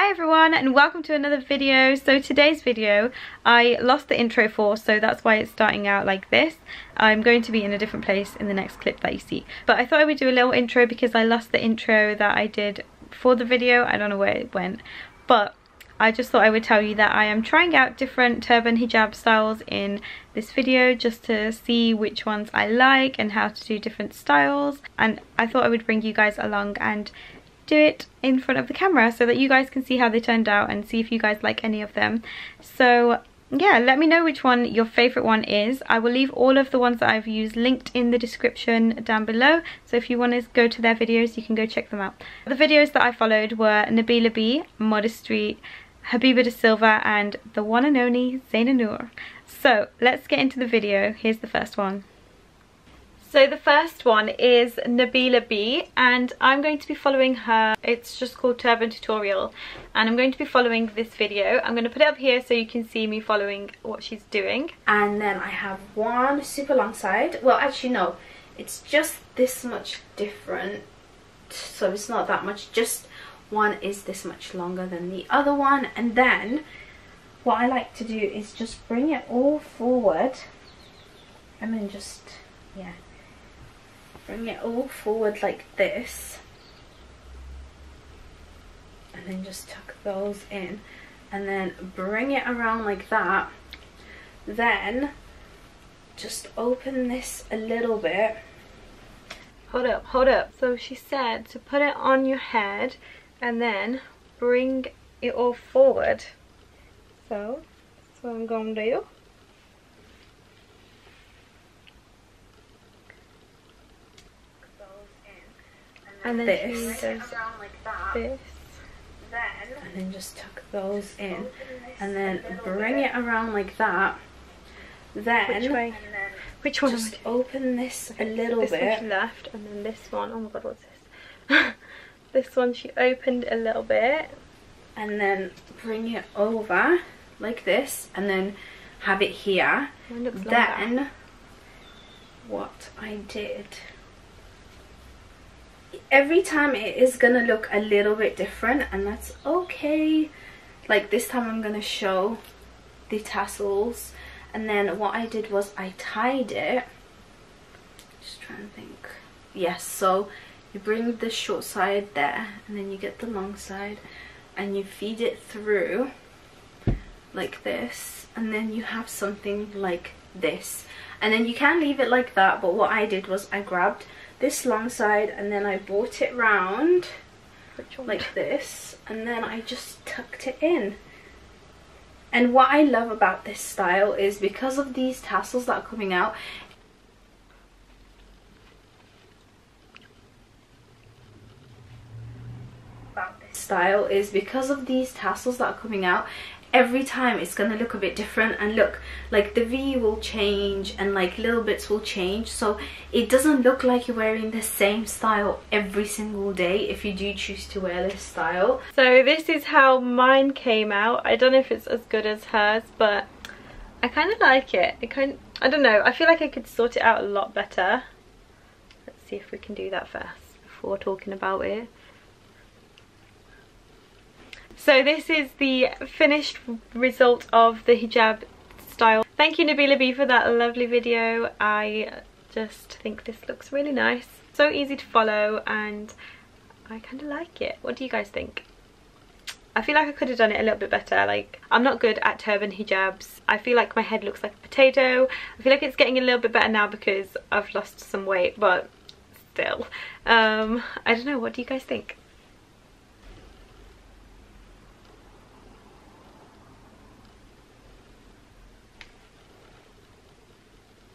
Hi everyone and welcome to another video. So today's video I lost the intro for, so that's why it's starting out like this. I'm going to be in a different place in the next clip that you see, but I thought I would do a little intro because I lost the intro that I did for the video. I don't know where it went, but I just thought I would tell you that I am trying out different turban hijab styles in this video just to see which ones I like and how to do different styles, and I thought I would bring you guys along and do it in front of the camera so that you guys can see how they turned out and see if you guys like any of them. So yeah, let me know which one your favorite one is. I will leave all of the ones that I've used linked in the description down below, so if you want to go to their videos you can go check them out. The videos that I followed were Nabilabee, Modesty, Habiba Da Silvas and the one and only Zeena Nur. So let's get into the video. Here's the first one. So the first one is Nabilabee and I'm going to be following her. It's just called Turban Tutorial and I'm going to be following this video. I'm going to put it up here so you can see me following what she's doing. And then I have one super long side. Well, actually no, it's just this much different, so it's not that much, just one is this much longer than the other one. And then what I like to do is just bring it all forward and then just, yeah, bring it all forward like this and then just tuck those in and then bring it around like that. Then just open this a little bit. Hold up. So she said to put it on your head and then bring it all forward. So that's what I'm going to do. And then this, she does this. And then just tuck those in and then bring it around like that. Then which way? Which one? Just open this a little bit. This one she left, and then this one. Oh my god, what's this? This one she opened a little bit. And then bring it over like this and then have it here. Then what I did, every time it is gonna look a little bit different and that's okay. Like this time I'm gonna show the tassels, and then what I did was I tied it, just trying to think, yes, so you bring the short side there and then you get the long side and you feed it through like this, and then you have something like this, and then you can leave it like that, but what I did was I grabbed this long side and then I brought it round like this and then I just tucked it in. And what I love about this style is because of these tassels that are coming out, every time it's gonna look a bit different, and look, like the V will change and like little bits will change, so it doesn't look like you're wearing the same style every single day if you do choose to wear this style. So this is how mine came out. I don't know if it's as good as hers, but I kind of like it. I don't know, I feel like I could sort it out a lot better. Let's see if we can do that first before talking about it. So this is the finished result of the hijab style. Thank you Nabilabee for that lovely video. I just think this looks really nice. So easy to follow and I kind of like it. What do you guys think? I feel like I could have done it a little bit better. Like, I'm not good at turban hijabs. I feel like my head looks like a potato. I feel like it's getting a little bit better now because I've lost some weight, but still. I don't know, what do you guys think?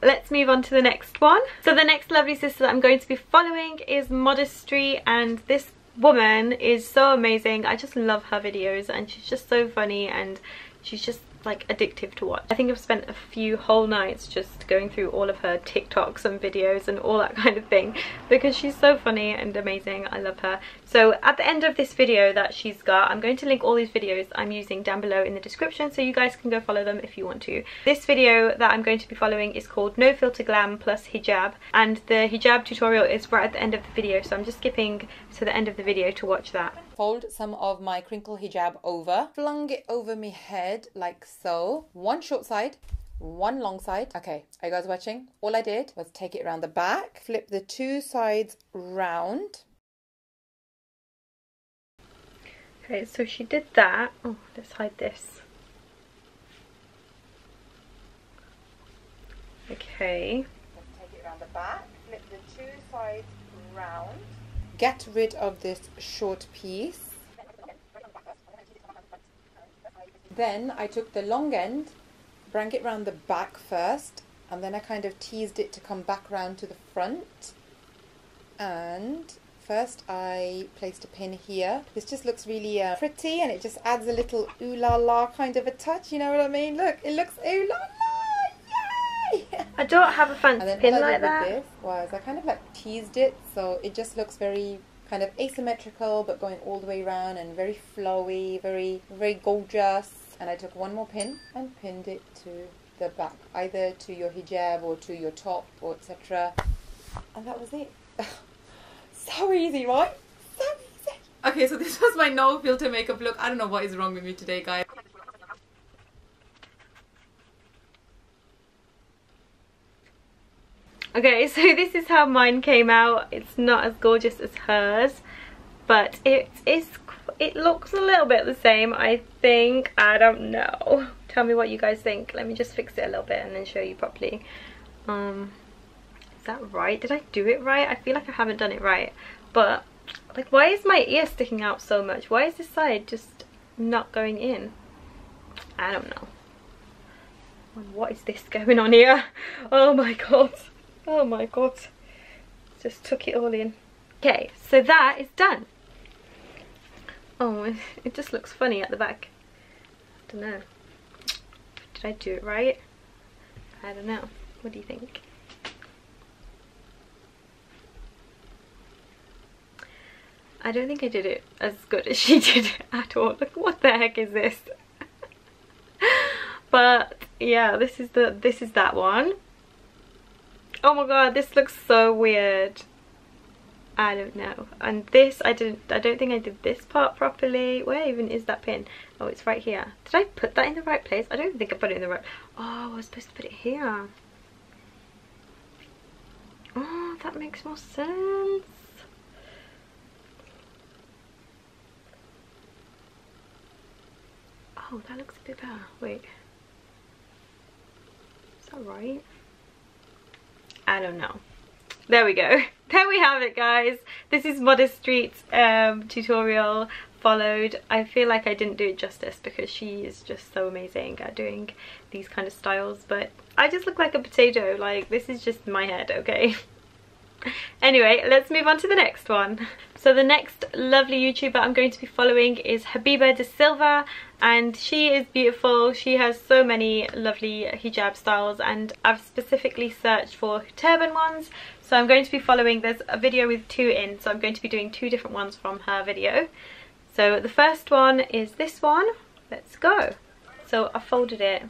Let's move on to the next one. So the next lovely sister that I'm going to be following is Modesty, and this woman is so amazing. I just love her videos and she's just so funny and she's just like addictive to watch. I think I've spent a few whole nights just going through all of her TikToks and videos and all that kind of thing because she's so funny and amazing. I love her. So at the end of this video that she's got, I'm going to link all these videos I'm using down below in the description, so you guys can go follow them if you want to. This video that I'm going to be following is called No Filter Glam plus Hijab, and the hijab tutorial is right at the end of the video, so I'm just skipping to the end of the video to watch that. Fold some of my crinkle hijab over, flung it over my head like so. One short side, one long side. Okay, are you guys watching? All I did was take it around the back, flip the two sides round. Okay, so she did that. Oh, let's hide this. Okay. Let's take it around the back, flip the two sides round. Get rid of this short piece. Then I took the long end, bring it round the back first, and then I kind of teased it to come back round to the front. And first I placed a pin here. This just looks really pretty, and it just adds a little ooh la la kind of a touch, you know what I mean? Look, it looks ooh la la, yay! I don't have a fancy pin like that. This was I kind of like teased it, so it just looks very kind of asymmetrical, but going all the way around and very flowy, very gorgeous. And I took one more pin and pinned it to the back, either to your hijab or to your top or etc. And that was it. So easy, right? So easy. Okay, so this was my no filter makeup look. I don't know what is wrong with me today, guys. Okay, so this is how mine came out. It's not as gorgeous as hers, but it looks a little bit the same, I think. I don't know. Tell me what you guys think. Let me just fix it a little bit and then show you properly. Is that right? Did I do it right? I feel like I haven't done it right. But, like, why is my ear sticking out so much? Why is this side just not going in? I don't know. What is this going on here? Oh my god. Oh my god. Just took it all in. Okay, so that is done. Oh, it just looks funny at the back. I don't know. Did I do it right? I don't know. What do you think? I don't think I did it as good as she did it at all. Like, what the heck is this? But yeah, this is that one. Oh my god, this looks so weird. I don't know. And this, I don't think I did this part properly. Where even is that pin? Oh, it's right here. Did I put that in the right place? I don't think I put it in the right. Oh, I was supposed to put it here. Oh, that makes more sense. Oh, that looks a bit better. Wait. Is that right? I don't know. There we go. There we have it, guys. This is MODESTSTREET's tutorial followed. I feel like I didn't do it justice because she is just so amazing at doing these kind of styles, but I just look like a potato. Like, this is just my head, okay? Anyway, let's move on to the next one. So the next lovely YouTuber I'm going to be following is Habiba Da Silva, and she is beautiful. She has so many lovely hijab styles, and I've specifically searched for turban ones, so I'm going to be following. There's a video with two in, so I'm going to be doing two different ones from her video. So the first one is this one. Let's go. So I folded it.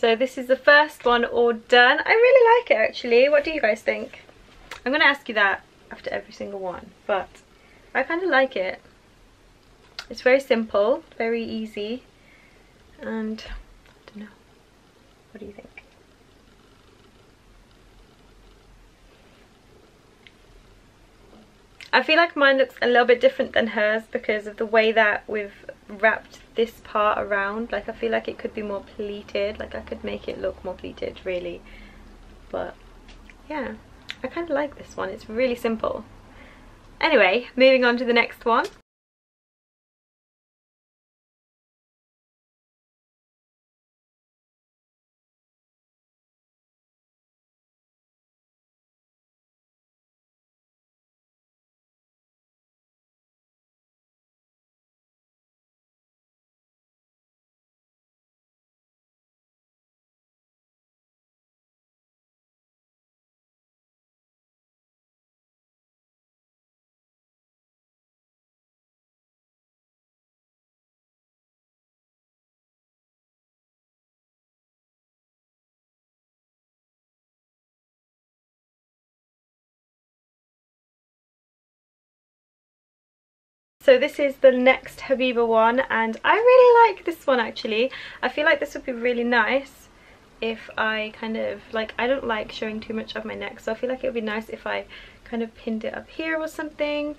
So this is the first one all done. I really like it actually. What do you guys think? I'm gonna ask you that after every single one, but I kind of like it. It's very simple, very easy, and I don't know. What do you think? I feel like mine looks a little bit different than hers because of the way that we've wrapped this part around. Like I feel like it could be more pleated, like I could make it look more pleated really, but yeah, I kind of like this one. It's really simple. Anyway, moving on to the next one. So this is the next Habiba one, and I really like this one actually. I feel like this would be really nice if I kind of, like, I don't like showing too much of my neck, so I feel like it would be nice if I kind of pinned it up here or something,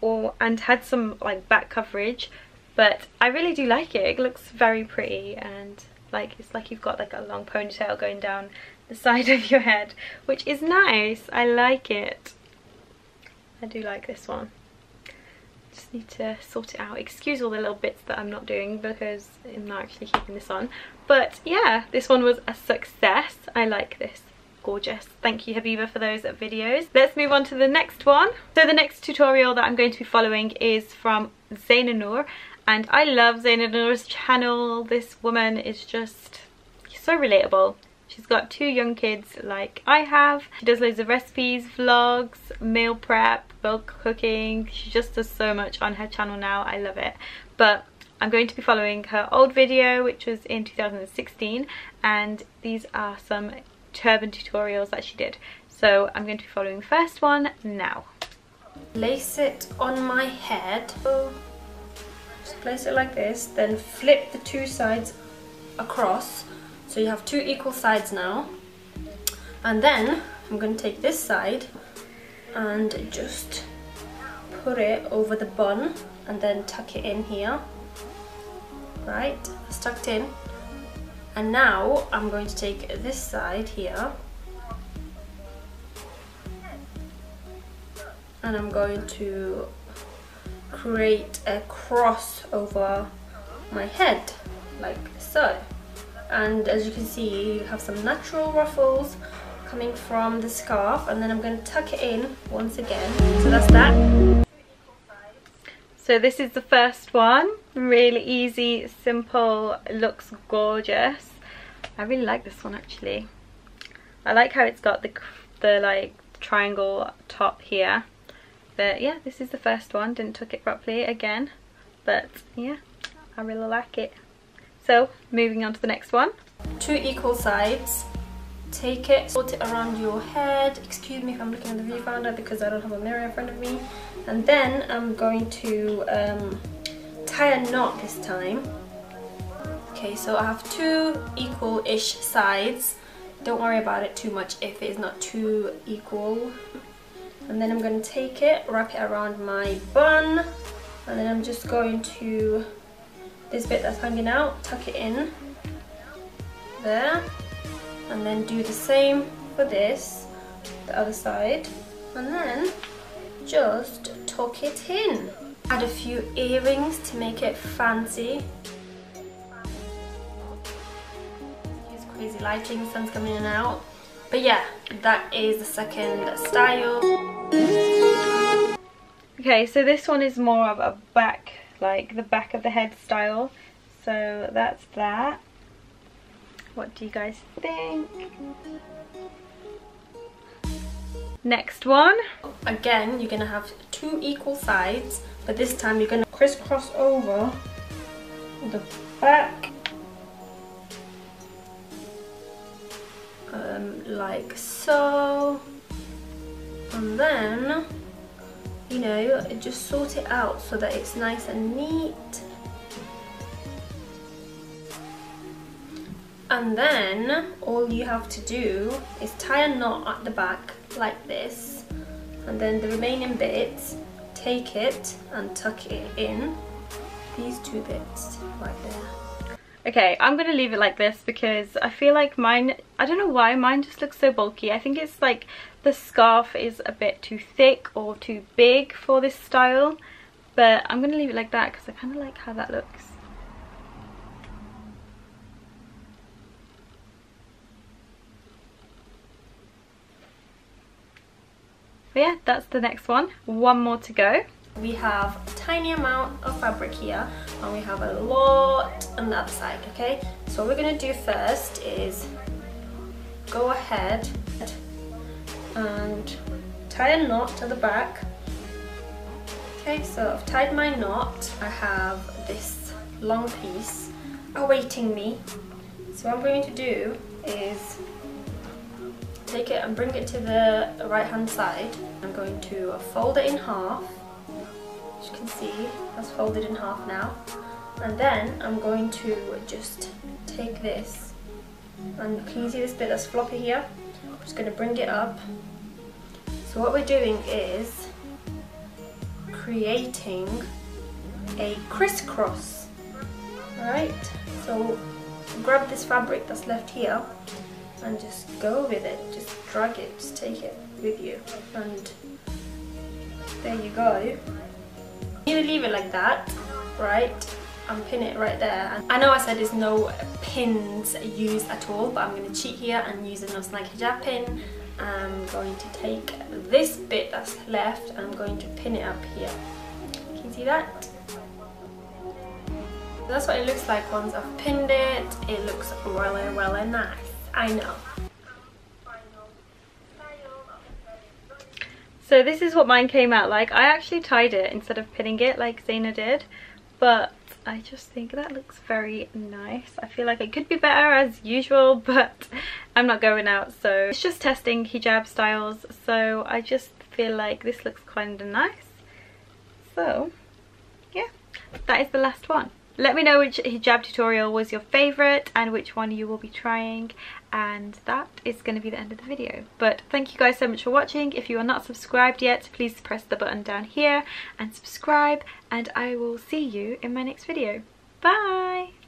and had some like back coverage. But I really do like it. It looks very pretty, and like it's like you've got like a long ponytail going down the side of your head, which is nice. I like it. I do like this one. Just need to sort it out. Excuse all the little bits that I'm not doing because I'm not actually keeping this on. But yeah, this one was a success. I like this. Gorgeous. Thank you, Habiba, for those videos. Let's move on to the next one. So the next tutorial that I'm going to be following is from Zeena Nur, and I love Zeena Nur's channel. This woman is just so relatable. She's got 2 young kids like I have. She does loads of recipes, vlogs, meal prep, bulk cooking. She just does so much on her channel now. I love it. But I'm going to be following her old video, which was in 2016, and these are some turban tutorials that she did. So I'm going to be following the first one now. Lace it on my head. Just place it like this, then flip the 2 sides across. So you have 2 equal sides now, and then I'm going to take this side and just put it over the bun and then tuck it in here. Right, it's tucked in. And now I'm going to take this side here and I'm going to create a cross over my head like so. And as you can see, you have some natural ruffles coming from the scarf, and then I'm going to tuck it in once again. So that's that. So this is the first one. Really easy, simple, looks gorgeous. I really like this one actually. I like how it's got the like triangle top here. But yeah, this is the first one. Didn't tuck it properly again, but yeah, I really like it. So moving on to the next one. 2 equal sides. Take it, sort it around your head. Excuse me if I'm looking at the viewfinder because I don't have a mirror in front of me. And then I'm going to tie a knot this time. Okay, so I have 2 equal-ish sides. Don't worry about it too much if it is not too equal. And then I'm going to take it, wrap it around my bun, and then I'm just going to, this bit that's hanging out, tuck it in there, and then do the same for this, the other side, and then just tuck it in. Add a few earrings to make it fancy. Use crazy lighting, the sun's coming in and out. But yeah, that is the second style. Okay, so this one is more of a back, like the back of the head style. So that's that. What do you guys think? Next one. Again, you're gonna have 2 equal sides, but this time you're gonna crisscross over the back like so, and then, you know, just sort it out so that it's nice and neat. And then all you have to do is tie a knot at the back like this, and then the remaining bits, take it and tuck it in, these two bits right there. Okay, I'm gonna leave it like this because I feel like mine, I don't know why, mine just looks so bulky. I think it's like the scarf is a bit too thick or too big for this style, but I'm gonna leave it like that because I kind of like how that looks. But yeah, that's the next one. One more to go. We have a tiny amount of fabric here and we have a lot on the other side, okay? So what we're going to do first is go ahead and tie a knot at the back. Okay, so I've tied my knot. I have this long piece awaiting me. So what I'm going to do is take it and bring it to the right hand side. I'm going to fold it in half. As you can see, that's folded in half now. And then I'm going to just take this, and can you see this bit that's floppy here? I'm just going to bring it up. So what we're doing is creating a crisscross. Alright, so grab this fabric that's left here and just go with it, just drag it, just take it with you, and there you go. You leave it like that, right, and pin it right there. And I know I said there's no pins used at all, but I'm going to cheat here and use a no snag hijab pin. I'm going to take this bit that's left and I'm going to pin it up here. Can you see that? That's what it looks like once I've pinned it. It looks really nice. I know. So this is what mine came out like. I actually tied it instead of pinning it like Zeina did, but I just think that looks very nice. I feel like it could be better as usual, but I'm not going out, so it's just testing hijab styles, so I just feel like this looks kind of nice. So yeah, that is the last one. Let me know which hijab tutorial was your favourite and which one you will be trying, and that is going to be the end of the video. But thank you guys so much for watching. If you are not subscribed yet, please press the button down here and subscribe, and I will see you in my next video. Bye!